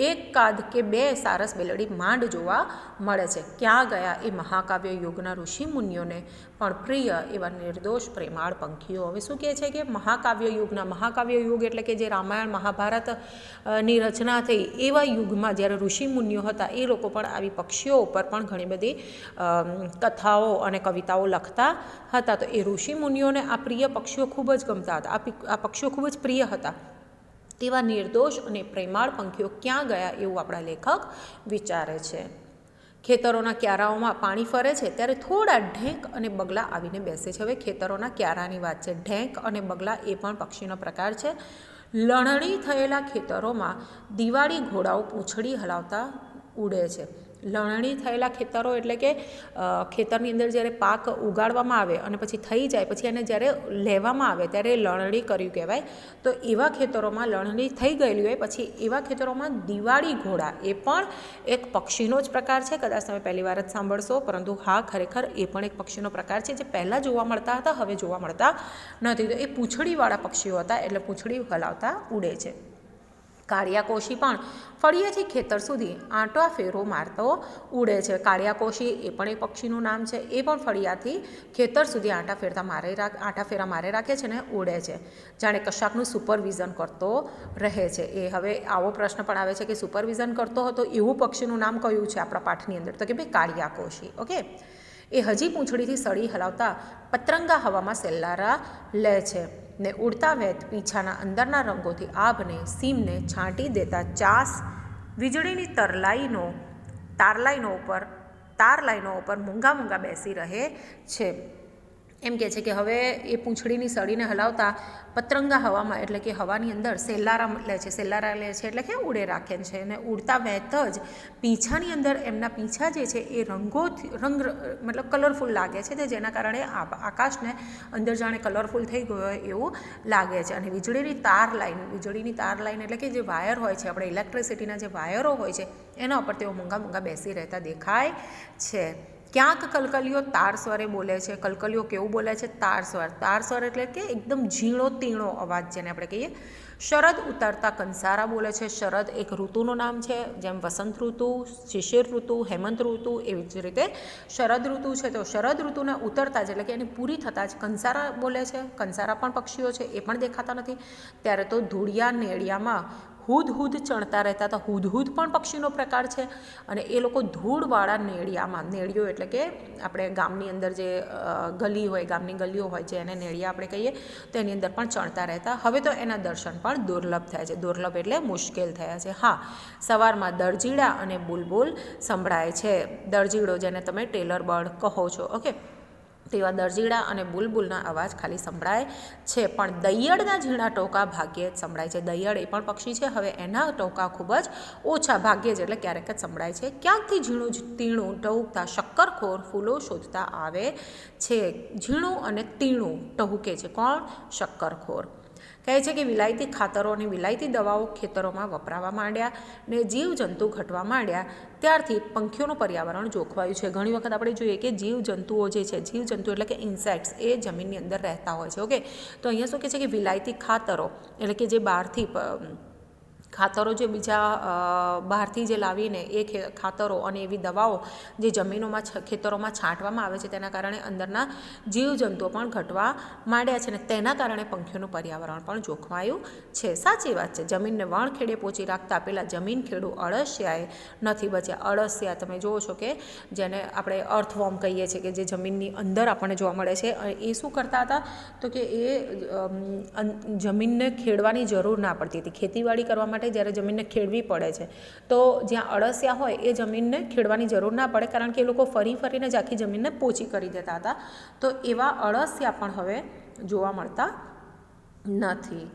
[SPEAKER 2] 1 કે 2 સારસ બેલડી માંડ જોવા મળે છે. ક્યાં ગયા એ મહાકાવ્ય યુગના ઋષિ મુનિઓને પણ પ્રિય એવા નિર્દોષ પ્રેમાળ પંખીઓ. હવે શું કહે છે કે મહાકાવ્ય યુગ એટલે કે જે રામાયણ મહાભારત ની રચના થઈ એવા યુગમાં જ્યારે ઋષિ મુનિઓ હતા એ લોકો પણ આવી પક્ષીઓ ઉપર પણ ઘણી બધી કથાઓ અને કવિતાઓ લખતા હતા. તો એ ઋષિ મુનિઓને આ પ્રિય પક્ષીઓ ખૂબ જ ગમતા હતા, આ પક્ષીઓ ખૂબ જ પ્રિય હતા. તેવા નિર્દોષ અને પ્રેમાળ પંખીઓ ક્યાં ગયા એવું આપણા લેખક વિચારે છે. ખેતરોના ક્યારાઓમાં પાણી ફરે છે ત્યારે થોડા ઢેંક અને બગલા આવીને બેસે છે. હવે ખેતરોના ક્યારાની વાત છે. ઢેંક અને બગલા એ પણ પક્ષીનો પ્રકાર છે. લણણી થયેલા ખેતરોમાં દિવાળી ઘોડાઓ પૂંછડી હલાવતા ઉડે છે. લણણી થયેલા ખેતરો એટલે કે ખેતરની અંદર જ્યારે પાક ઉગાડવામાં આવે અને પછી થઈ જાય, પછી એને જ્યારે લેવામાં આવે ત્યારે લણણી કર્યું કહેવાય. તો એવા ખેતરોમાં લણણી થઈ ગયેલી હોય પછી એવા ખેતરોમાં દિવાળી ઘોડા એ પણ એક પક્ષીનો જ પ્રકાર છે. કદાચ તમે પહેલી વાર જ સાંભળશો, પરંતુ હા, ખરેખર એ પણ એક પક્ષીનો પ્રકાર છે જે પહેલાં જોવા મળતા હતા, હવે જોવા મળતા નથી. તો એ પૂંછડીવાળા પક્ષીઓ હતા, એટલે પૂંછડી હલાવતા ઉડે છે. કાળિયાકોશી પણ ફળિયેથી ખેતર સુધી આંટા ફેરો મારતો ઉડે છે. કાળિયાકોશી એ પણ એક પક્ષીનું નામ છે. એ પણ ફળિયાથી ખેતર સુધી આંટા ફેરા મારે રાખે છે ને ઉડે છે. જાણે કશાકનું સુપરવિઝન કરતો રહે છે. એ હવે આવો પ્રશ્ન પણ આવે છે કે સુપરવિઝન કરતો હતો એવું પક્ષીનું નામ કયું છે આપણા પાઠની અંદર? તો કે ભાઈ કાળિયાકોશી. ઓકે, એ હજી પૂંછડીથી સળી હલાવતા પતરંગા હવામાં સેલ્લારા લે છે ને ઉડતા વેત પીછાના અંદરના રંગોથી આભને સીમને છાંટી દેતા ચાસ વીજળીની તારલાઈનો ઉપર મૂંગા બેસી રહે છે. એમ કહે છે કે હવે એ પૂંછડીની સળીને હલાવતા પતરંગા હવામાં, એટલે કે હવાની અંદર સેલ્લારા લે છે એટલે કે ઉડે રાખે છે. અને ઉડતા વહેત જ પીંછાની અંદર એમના પીંછા જે છે એ મતલબ કલરફુલ લાગે છે, તે જેના કારણે આકાશને અંદર જાણે કલરફુલ થઈ ગયો હોય એવું લાગે છે. અને વીજળીની તાર લાઈન એટલે કે જે વાયર હોય છે, આપણે ઇલેક્ટ્રિસિટીના જે વાયરો હોય છે એના ઉપર તેઓ મૂંગા બેસી રહેતા દેખાય છે. ક્યાંક કલકલીઓ તાર સ્વરે બોલે છે. કલકલીઓ કેવું બોલે છે? તાર સ્વર એટલે કે એકદમ ઝીણો તીણો અવાજ જેને આપણે કહીએ. શરદ ઉતરતા કંસારા બોલે છે. શરદ એક ઋતુનું નામ છે, જેમ વસંત ઋતુ, શિશિર ઋતુ, હેમંત ઋતુ, એવી જ રીતે શરદ ઋતુ છે. તો શરદ ઋતુના ઉતરતા જ એટલે કે એની પૂરી થતાં જ કંસારા બોલે છે. કંસારા પણ પક્ષીઓ છે, એ પણ દેખાતા નથી. ત્યારે તો ધૂળિયા નેળિયામાં હુદ ચણતા રહેતા હતા. હુદ પણ પક્ષીનો પ્રકાર છે. અને એ લોકો ધૂળવાળા નેળિયામાં, નેળિયો એટલે કે આપણે ગામની અંદર જે ગલી હોય, ગામની ગલીઓ હોય છે એને નેળિયા આપણે કહીએ, તો એની અંદર પણ ચણતા રહેતા. હવે તો એના દર્શન પણ દુર્લભ થયા છે. દુર્લભ એટલે મુશ્કેલ થયા છે. હા, સવારમાં દરજીડા અને બુલબુલ સંભળાય છે. દરજીડો જેને તમે ટેલર બર્ડ કહો છો, ઓકે, તેવા દરજીડા અને બુલબુલના અવાજ ખાલી સંભળાય છે. પણ દૈયડના ઝીણા ટોકા ભાગ્યે જ સંભળાય છે. દૈયડ એ પણ પક્ષી છે. હવે એના ટોકા ખૂબ જ ઓછા, ભાગ્યે જ એટલે ક્યારેક જ સંભળાય છે. ક્યાંકથી ઝીણું તીણું ટહુકતા શક્કરખોર ફૂલો શોધતા આવે છે. ઝીણું અને તીણું ટહુકે છે. કોણ? શક્કરખોર. કહે છે કે વિલાયતી ખાતરો અને વિલાયતી દવાઓ ખેતરોમાં વપરાવા માંડ્યા ને જીવજંતુ ઘટવા માંડ્યા ત્યારથી પંખીઓનું પર્યાવરણ જોખવાયું છે. ઘણી વખત આપણે જોઈએ કે જીવજંતુઓ જે છે, જીવજંતુ એટલે કે ઇન્સેક્ટ્સ, એ જમીનની અંદર રહેતા હોય છે. ઓકે, તો અહીંયા શું કહે છે કે વિલાયતી ખાતરો એટલે કે જે બહારથી ખાતરો જે બીજા બહારથી જે લાવીને એ ખાતરો અને એવી દવાઓ જે જમીનોમાં ખેતરોમાં છાંટવામાં આવે છે તેના કારણે અંદરના જીવજંતુઓ પણ ઘટવા માંડ્યા છે. અને તેના કારણે પંખીઓનું પર્યાવરણ પણ જોખમાયું છે. સાચી વાત છે. જમીનને વણખેડે પહોંચી રાખતા પેલા જમીન ખેડૂ અળસિયાએ નથી બચ્યા. અળસિયા તમે જુઓ છો કે જેને આપણે અર્થવોર્મ કહીએ છીએ, કે જે જમીનની અંદર આપણને જોવા મળે છે, એ શું કરતા હતા? તો કે એ જમીનને ખેડવાની જરૂર ના પડતી હતી. ખેતીવાડી કરવા માટે માટે જ્યારે જમીનને ખેડવી પડે છે તો જ્યાં અળસિયા હોય એ જમીનને ખેડવાની જરૂર ના પડે, કારણ કે એ લોકો ફરી ફરીને જ આખી જમીનને પોચી કરી દેતા હતા. તો એવા અળસિયા પણ હવે જોવા મળતા નથી.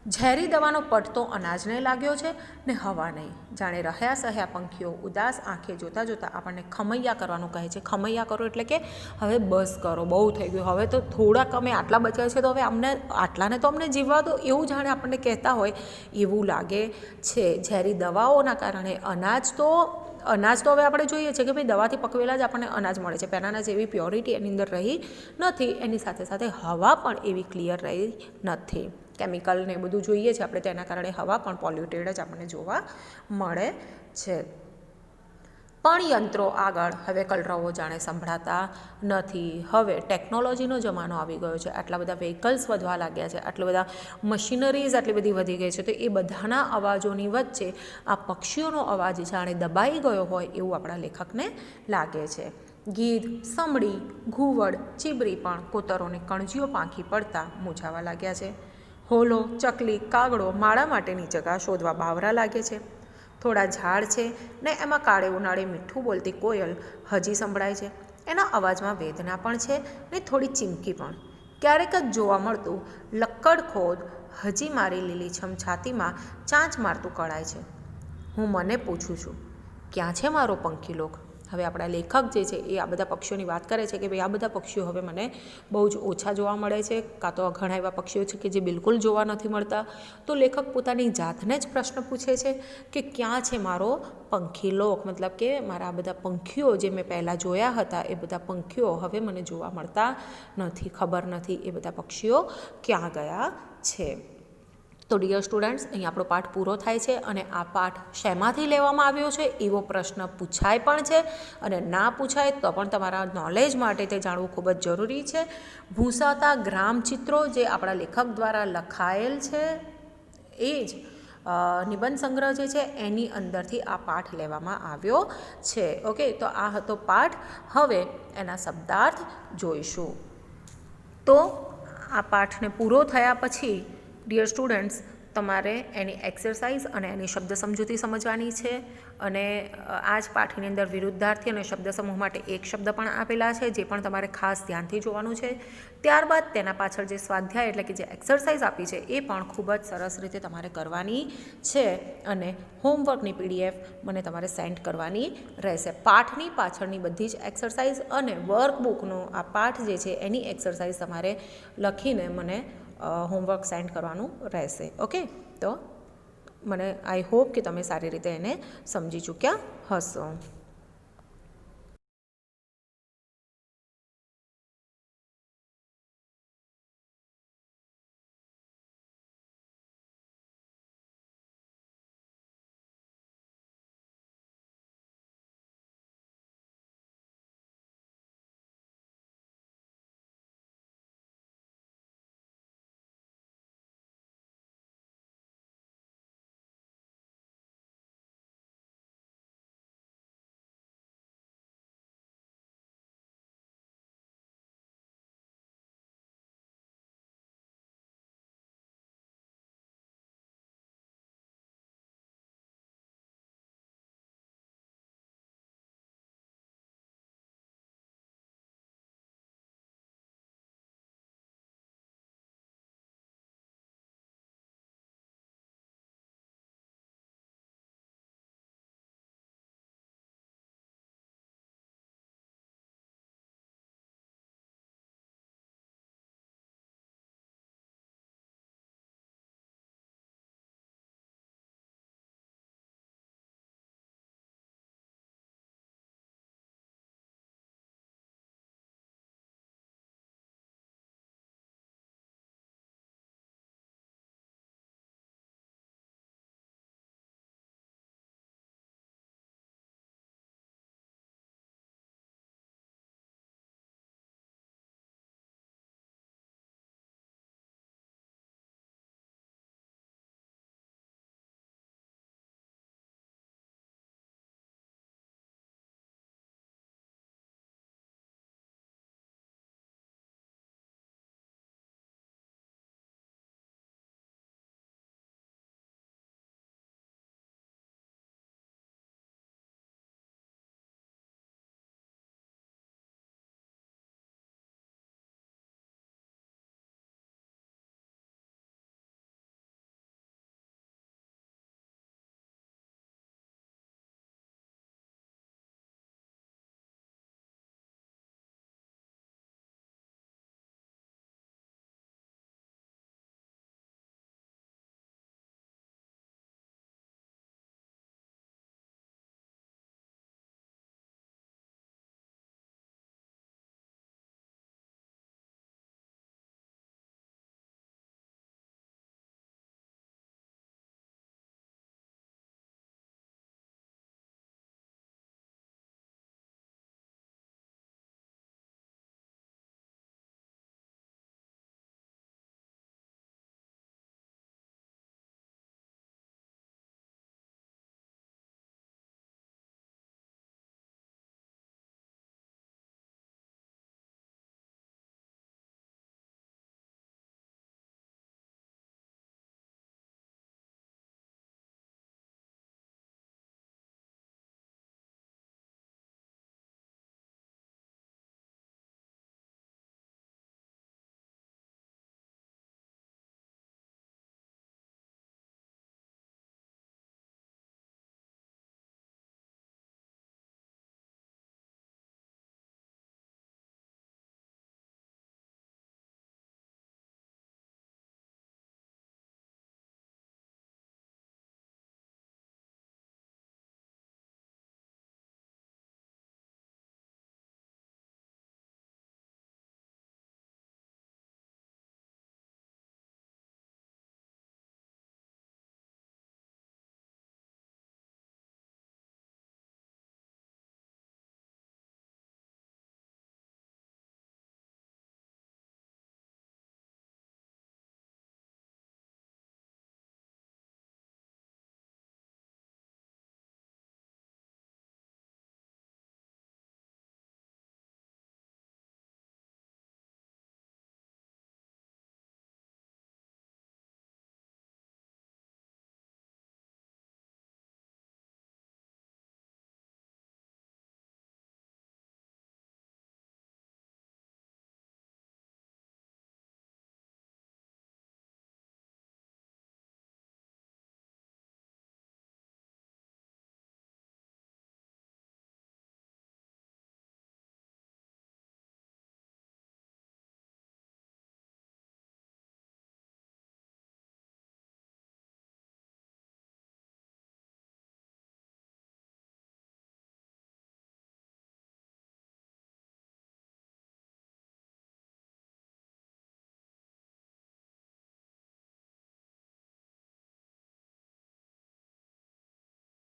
[SPEAKER 2] ઝેરી દવાનો પટ્ટો અનાજને લાગ્યો છે ને હવા નહીં. જાણે રહ્યા સહ્યા પંખીઓ ઉદાસ આંખે જોતાં જોતાં આપણને ખમૈયા કરવાનું કહે છે. ખમૈયા કરો એટલે કે હવે બસ કરો, બહુ થઈ ગયું, હવે તો થોડાક અમે આટલા બચ્યા છે તો હવે આટલાને તો અમને જીવવા દો, એવું જાણે આપણને કહેતા હોય એવું લાગે છે. ઝેરી દવાઓના કારણે અનાજ તો હવે આપણે જોઈએ છે કે ભાઈ દવાથી પકવેલા જ આપણને અનાજ મળે છે. પહેલાંના જેવી પ્યોરિટી એની અંદર રહી નથી. એની સાથે સાથે હવા પણ એવી ક્લિયર રહી નથી. કેમિકલ ને બધું જોઈએ છે આપણે, તેના કારણે હવા પણ પોલ્યુટેડ જ આપણને જોવા મળે છે. પણ યંત્રો આગળ હવે કલરવો જાણે સંભળાતા નથી. હવે ટેકનોલોજીનો જમાનો આવી ગયો છે, આટલા બધા વ્હીકલ્સ વધવા લાગ્યા છે, આટલા બધા મશીનરીઝ આટલી બધી વધી ગઈ છે, તો એ બધાના અવાજોની વચ્ચે આ પક્ષીઓનો અવાજ જાણે દબાઈ ગયો હોય એવું આપણા લેખકને લાગે છે. ગીધ, સમડી, ઘુવડ, ચીબરી પણ કોતરોને કણજીઓ પાંખી પડતા મૂંઝાવા લાગ્યા છે. હોલો, ચકલી, કાગડો માળા માટેની જગા શોધવા બાવરા લાગે છે. થોડા ઝાડ છે ને એમાં કાળે ઉનાળે મીઠું બોલતી કોયલ હજી સંભળાય છે. એના અવાજમાં વેદના પણ છે ને થોડી ચીમકી પણ. ક્યારેક જ જોવા મળતું લક્કડ ખોદ હજી મારી લીલીછમ છાતીમાં ચાંચ મારતું કળાય છે. હું મને પૂછું છું, ક્યાં છે મારો પંખીલોક? હવે આપણા લેખક જે છે એ આ બધા પક્ષીઓની વાત કરે છે કે ભાઈ આ બધા પક્ષીઓ હવે મને બહુ જ ઓછા જોવા મળે છે, કાં તો ઘણા એવા પક્ષીઓ છે કે જે બિલકુલ જોવા નથી મળતા. તો લેખક પોતાની જાતને જ પ્રશ્ન પૂછે છે કે ક્યાં છે મારો પંખીલોક, મતલબ કે મારા આ બધા પંખીઓ જે મેં પહેલાં જોયા હતા એ બધા પંખીઓ હવે મને જોવા મળતા નથી, ખબર નથી એ બધા પક્ષીઓ ક્યાં ગયા છે. તો ડિયર સ્ટુડન્ટ્સ, અહીં આપણો પાઠ પૂરો થાય છે અને આ પાઠ શેમાંથી લેવામાં આવ્યો છે એવો પ્રશ્ન પૂછાય પણ છે અને ના પૂછાય તો પણ તમારા નોલેજ માટે તે જાણવું ખૂબ જ જરૂરી છે. ભૂંસાતા ગ્રામચિત્રો જે આપણા લેખક દ્વારા લખાયેલ છે એ જ નિબંધ સંગ્રહ જે છે એની અંદરથી આ પાઠ લેવામાં આવ્યો છે. ઓકે, તો આ હતો પાઠ. હવે એના શબ્દાર્થ જોઈશું. તો આ પાઠને પૂરો થયા પછી ડિયર સ્ટુડન્ટ્સ, તમારે એની એક્સરસાઇઝ અને એની શબ્દ સમજૂતી સમજવાની છે. અને આ જ પાઠની અંદર વિરુદ્ધાર્થી અને શબ્દ સમૂહ માટે એક શબ્દ પણ આપેલા છે, જે પણ તમારે ખાસ ધ્યાનથી જોવાનું છે. ત્યારબાદ તેના પાછળ જે સ્વાધ્યાય એટલે કે જે એક્સરસાઇઝ આપી છે એ પણ ખૂબ જ સરસ રીતે તમારે કરવાની છે. અને હોમવર્કની PDF મને તમારે સેન્ડ કરવાની રહેશે. પાઠની પાછળની બધી જ એક્સરસાઇઝ અને વર્કબુકનો આ પાઠ જે છે એની એક્સરસાઇઝ તમારે લખીને મને હોમવર્ક સેન્ડ કરવાનું રહેશે. ઓકે, તો મને આઈ હોપ કે તમે સારી રીતે એને સમજી ચૂક્યા હશો.